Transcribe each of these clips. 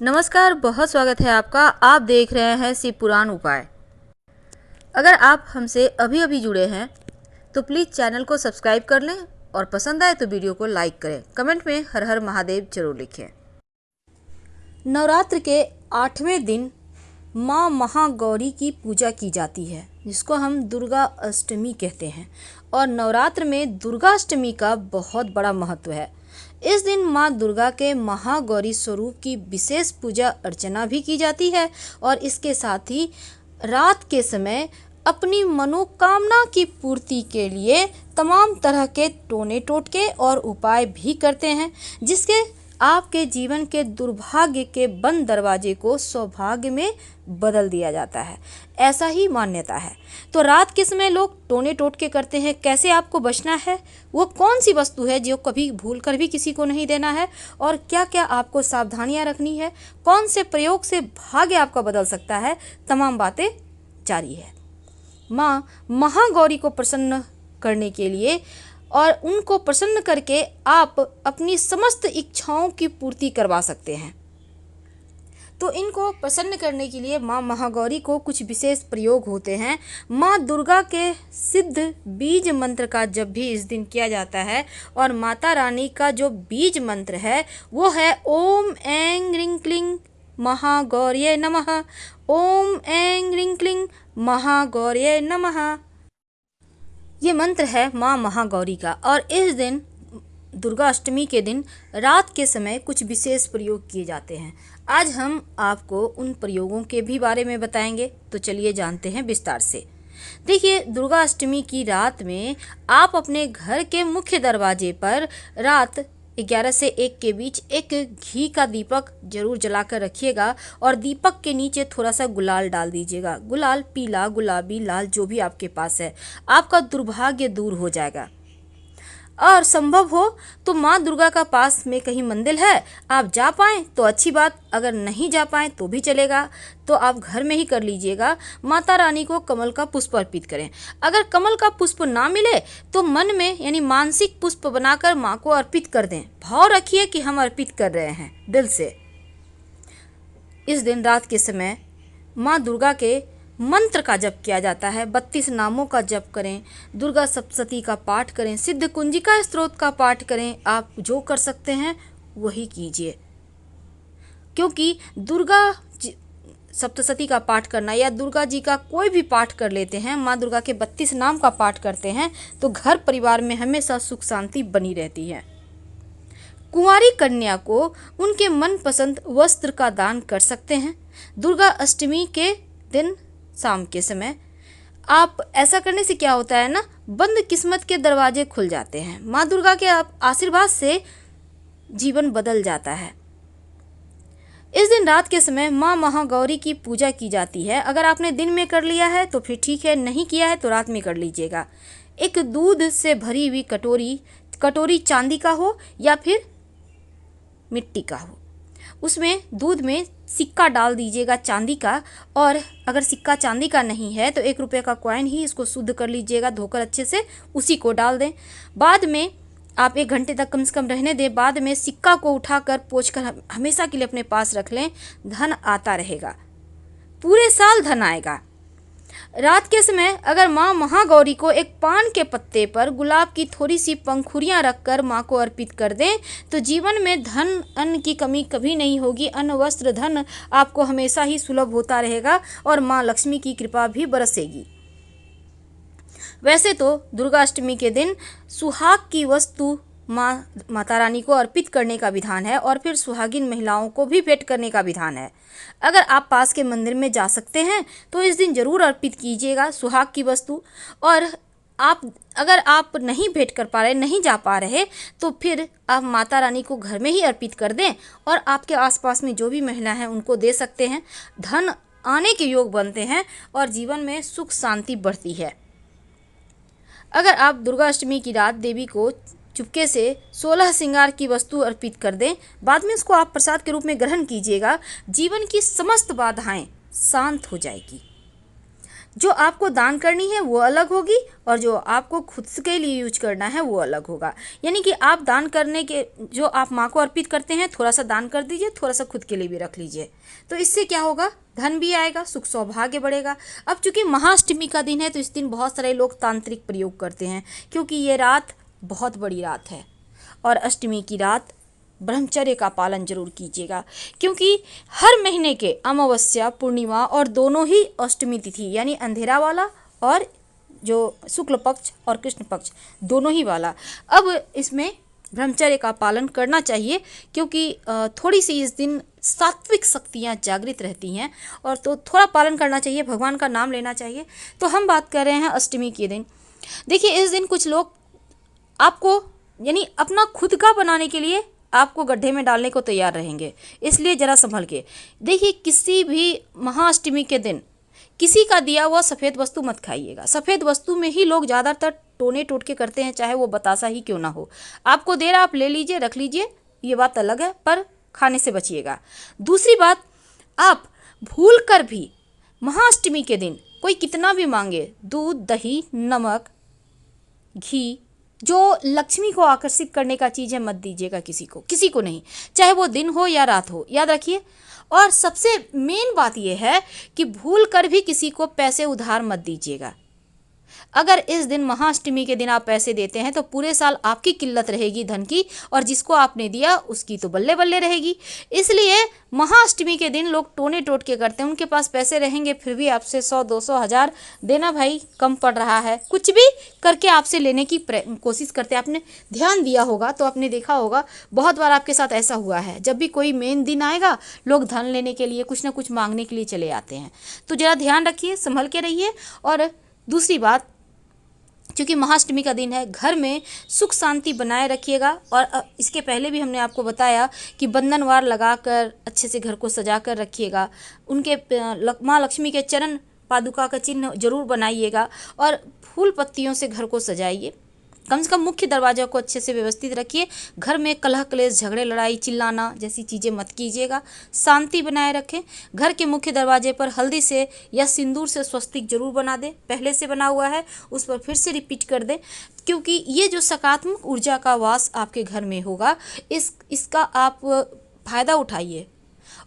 नमस्कार, बहुत स्वागत है आपका। आप देख रहे हैं शिव पुराण उपाय। अगर आप हमसे अभी अभी जुड़े हैं तो प्लीज़ चैनल को सब्सक्राइब कर लें और पसंद आए तो वीडियो को लाइक करें। कमेंट में हर हर महादेव जरूर लिखें। नवरात्र के 8वें दिन माँ महागौरी की पूजा की जाती है, जिसको हम दुर्गा अष्टमी कहते हैं। और नवरात्र में दुर्गा अष्टमी का बहुत बड़ा महत्व है। इस दिन माँ दुर्गा के महागौरी स्वरूप की विशेष पूजा अर्चना भी की जाती है और इसके साथ ही रात के समय अपनी मनोकामना की पूर्ति के लिए तमाम तरह के टोने टोटके और उपाय भी करते हैं, जिसके आपके जीवन के दुर्भाग्य के बंद दरवाजे को सौभाग्य में बदल दिया जाता है। ऐसा ही मान्यता है। तो रात के समय लोग टोने टोटके करते हैं। कैसे आपको बचना है, वो कौन सी वस्तु है जो कभी भूल कर भी किसी को नहीं देना है, और क्या क्या आपको सावधानियां रखनी है, कौन से प्रयोग से भाग्य आपका बदल सकता है, तमाम बातें जारी है। माँ महागौरी को प्रसन्न करने के लिए और उनको प्रसन्न करके आप अपनी समस्त इच्छाओं की पूर्ति करवा सकते हैं। तो इनको प्रसन्न करने के लिए माँ महागौरी को कुछ विशेष प्रयोग होते हैं। माँ दुर्गा के सिद्ध बीज मंत्र का जब भी इस दिन किया जाता है, और माता रानी का जो बीज मंत्र है वो है ओम ऐं ह्रीं क्लीं महागौर्ये नमः। ओम ऐं ह्रीं क्लीं महागौर्ये नमः। ये मंत्र है माँ महागौरी का। और इस दिन दुर्गा अष्टमी के दिन रात के समय कुछ विशेष प्रयोग किए जाते हैं। आज हम आपको उन प्रयोगों के भी बारे में बताएंगे। तो चलिए जानते हैं विस्तार से। देखिए, दुर्गा अष्टमी की रात में आप अपने घर के मुख्य दरवाजे पर रात 11 से 1 के बीच एक घी का दीपक जरूर जलाकर रखिएगा और दीपक के नीचे थोड़ा सा गुलाल डाल दीजिएगा। गुलाल पीला, गुलाबी, लाल जो भी आपके पास है, आपका दुर्भाग्य दूर हो जाएगा। और संभव हो तो माँ दुर्गा का पास में कहीं मंदिर है, आप जा पाएँ तो अच्छी बात, अगर नहीं जा पाएँ तो भी चलेगा, तो आप घर में ही कर लीजिएगा। माता रानी को कमल का पुष्प अर्पित करें। अगर कमल का पुष्प ना मिले तो मन में यानी मानसिक पुष्प बनाकर माँ को अर्पित कर दें। भाव रखिए कि हम अर्पित कर रहे हैं दिल से। इस दिन रात के समय माँ दुर्गा के मंत्र का जप किया जाता है। 32 नामों का जप करें, दुर्गा सप्तशती का पाठ करें, सिद्ध कुंजिका स्तोत्र का पाठ करें। आप जो कर सकते हैं वही कीजिए, क्योंकि दुर्गा सप्तशती का पाठ करना या दुर्गा जी का कोई भी पाठ कर लेते हैं, माँ दुर्गा के 32 नाम का पाठ करते हैं, तो घर परिवार में हमेशा सुख शांति बनी रहती है। कुंवारी कन्या को उनके मनपसंद वस्त्र का दान कर सकते हैं। दुर्गा अष्टमी के दिन शाम के समय आप ऐसा करने से क्या होता है ना, बंद किस्मत के दरवाजे खुल जाते हैं। माँ दुर्गा के आशीर्वाद से जीवन बदल जाता है। इस दिन रात के समय माँ महागौरी की पूजा की जाती है। अगर आपने दिन में कर लिया है तो फिर ठीक है, नहीं किया है तो रात में कर लीजिएगा। एक दूध से भरी हुई कटोरी चांदी का हो या फिर मिट्टी का हो, उसमें दूध में सिक्का डाल दीजिएगा चांदी का। और अगर सिक्का चांदी का नहीं है तो 1 रुपये का कॉइन ही इसको शुद्ध कर लीजिएगा, धोकर अच्छे से उसी को डाल दें। बाद में आप 1 घंटे तक कम से कम रहने दें। बाद में सिक्का को उठाकर पोंछकर हमेशा के लिए अपने पास रख लें। धन आता रहेगा, पूरे साल धन आएगा। रात के समय अगर माँ महागौरी को एक पान के पत्ते पर गुलाब की थोड़ी सी पंखुड़ियाँ रखकर माँ को अर्पित कर दें तो जीवन में धन अन्न की कमी कभी नहीं होगी। अन्न वस्त्र धन आपको हमेशा ही सुलभ होता रहेगा और माँ लक्ष्मी की कृपा भी बरसेगी। वैसे तो दुर्गा अष्टमी के दिन सुहाग की वस्तु माता रानी को अर्पित करने का विधान है और फिर सुहागिन महिलाओं को भी भेंट करने का विधान है। अगर आप पास के मंदिर में जा सकते हैं तो इस दिन जरूर अर्पित कीजिएगा सुहाग की वस्तु। और अगर आप नहीं भेंट कर पा रहे, नहीं जा पा रहे, तो फिर आप माता रानी को घर में ही अर्पित कर दें और आपके आसपास में जो भी महिला हैं उनको दे सकते हैं। धन आने के योग बनते हैं और जीवन में सुख शांति बढ़ती है। अगर आप दुर्गा अष्टमी की रात देवी को चुपके से 16 श्रृंगार की वस्तु अर्पित कर दें, बाद में उसको आप प्रसाद के रूप में ग्रहण कीजिएगा, जीवन की समस्त बाधाएं शांत हो जाएगी। जो आपको दान करनी है वो अलग होगी और जो आपको खुद के लिए यूज करना है वो अलग होगा। यानी कि आप दान करने के जो आप माँ को अर्पित करते हैं, थोड़ा सा दान कर दीजिए, थोड़ा सा खुद के लिए भी रख लीजिए। तो इससे क्या होगा, धन भी आएगा, सुख सौभाग्य बढ़ेगा। अब चूंकि महाअष्टमी का दिन है तो इस दिन बहुत सारे लोग तांत्रिक प्रयोग करते हैं, क्योंकि ये रात बहुत बड़ी रात है और अष्टमी की रात ब्रह्मचर्य का पालन जरूर कीजिएगा, क्योंकि हर महीने के अमावस्या, पूर्णिमा और दोनों ही अष्टमी तिथि यानी अंधेरा वाला और जो शुक्ल पक्ष और कृष्ण पक्ष दोनों ही वाला, अब इसमें ब्रह्मचर्य का पालन करना चाहिए, क्योंकि थोड़ी सी इस दिन सात्विक शक्तियाँ जागृत रहती हैं और तो थोड़ा पालन करना चाहिए, भगवान का नाम लेना चाहिए। तो हम बात कर रहे हैं अष्टमी के दिन। देखिए, इस दिन कुछ लोग आपको यानी अपना खुद का बनाने के लिए आपको गड्ढे में डालने को तैयार रहेंगे, इसलिए ज़रा संभल के देखिए। किसी भी महाअष्टमी के दिन किसी का दिया हुआ सफ़ेद वस्तु मत खाइएगा। सफ़ेद वस्तु में ही लोग ज़्यादातर टोने टोटके करते हैं, चाहे वो बतासा ही क्यों ना हो। आपको दे रहा, आप ले लीजिए, रख लीजिए, ये बात अलग है, पर खाने से बचिएगा। दूसरी बात, आप भूल कर भी महाअष्टमी के दिन कोई कितना भी मांगे, दूध, दही, नमक, घी, जो लक्ष्मी को आकर्षित करने का चीज़ है, मत दीजिएगा किसी को नहीं, चाहे वो दिन हो या रात हो, याद रखिए। और सबसे मेन बात यह है कि भूल कर भी किसी को पैसे उधार मत दीजिएगा। अगर इस दिन महाअष्टमी के दिन आप पैसे देते हैं तो पूरे साल आपकी किल्लत रहेगी धन की, और जिसको आपने दिया उसकी तो बल्ले बल्ले रहेगी। इसलिए महाअष्टमी के दिन लोग टोने टोटके करते हैं, उनके पास पैसे रहेंगे फिर भी आपसे 100, 200, 1000 देना भाई कम पड़ रहा है, कुछ भी करके आपसे लेने की कोशिश करते हैं। आपने ध्यान दिया होगा तो आपने देखा होगा, बहुत बार आपके साथ ऐसा हुआ है, जब भी कोई मेन दिन आएगा लोग धन लेने के लिए, कुछ ना कुछ मांगने के लिए चले आते हैं। तो ज़रा ध्यान रखिए, संभल के रहिए। और दूसरी बात, क्योंकि महाअष्टमी का दिन है, घर में सुख शांति बनाए रखिएगा। और इसके पहले भी हमने आपको बताया कि बंधनवार लगाकर अच्छे से घर को सजा कर रखिएगा। उनके माँ लक्ष्मी के चरण पादुका का चिन्ह जरूर बनाइएगा और फूल पत्तियों से घर को सजाइए। कम से कम मुख्य दरवाजा को अच्छे से व्यवस्थित रखिए। घर में कलह क्लेश, झगड़े, लड़ाई, चिल्लाना जैसी चीज़ें मत कीजिएगा। शांति बनाए रखें। घर के मुख्य दरवाजे पर हल्दी से या सिंदूर से स्वस्तिक जरूर बना दें, पहले से बना हुआ है उस पर फिर से रिपीट कर दें, क्योंकि ये जो सकारात्मक ऊर्जा का वास आपके घर में होगा, इसका आप फ़ायदा उठाइए।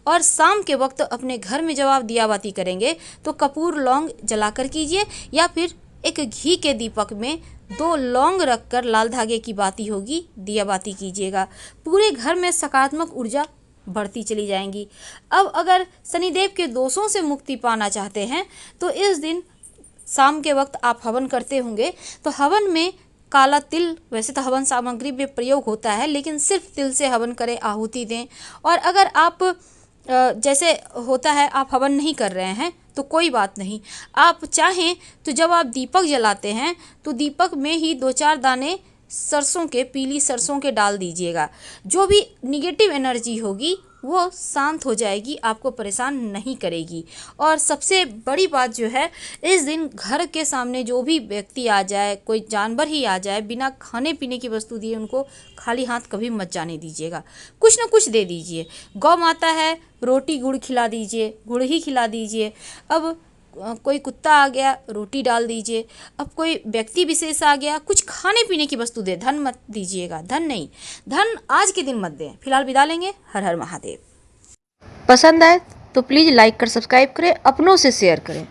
और शाम के वक्त अपने घर में जब आप दिया बाती करेंगे तो कपूर लौंग जलाकर कीजिए, या फिर एक घी के दीपक में 2 लौंग रखकर लाल धागे की बाती होगी, दिया बाती कीजिएगा। पूरे घर में सकारात्मक ऊर्जा बढ़ती चली जाएंगी। अब अगर शनिदेव के दोषों से मुक्ति पाना चाहते हैं तो इस दिन शाम के वक्त आप हवन करते होंगे, तो हवन में काला तिल, वैसे तो हवन सामग्री में प्रयोग होता है, लेकिन सिर्फ तिल से हवन करें, आहुति दें। और अगर आप जैसे होता है आप हवन नहीं कर रहे हैं तो कोई बात नहीं, आप चाहें तो जब आप दीपक जलाते हैं तो दीपक में ही 2-4 दाने सरसों के, पीली सरसों के डाल दीजिएगा। जो भी निगेटिव एनर्जी होगी वो शांत हो जाएगी, आपको परेशान नहीं करेगी। और सबसे बड़ी बात जो है, इस दिन घर के सामने जो भी व्यक्ति आ जाए, कोई जानवर ही आ जाए, बिना खाने पीने की वस्तु दिए उनको खाली हाथ कभी मत जाने दीजिएगा। कुछ ना कुछ दे दीजिए। गौ माता है, रोटी गुड़ खिला दीजिए, गुड़ ही खिला दीजिए। अब कोई कुत्ता आ गया, रोटी डाल दीजिए। अब कोई व्यक्ति विशेष आ गया, कुछ खाने पीने की वस्तु दे, धन मत दीजिएगा, धन नहीं, धन आज के दिन मत दें। फिलहाल विदा लेंगे। हर हर महादेव। पसंद आए तो प्लीज़ लाइक कर सब्सक्राइब करें, अपनों से शेयर करें।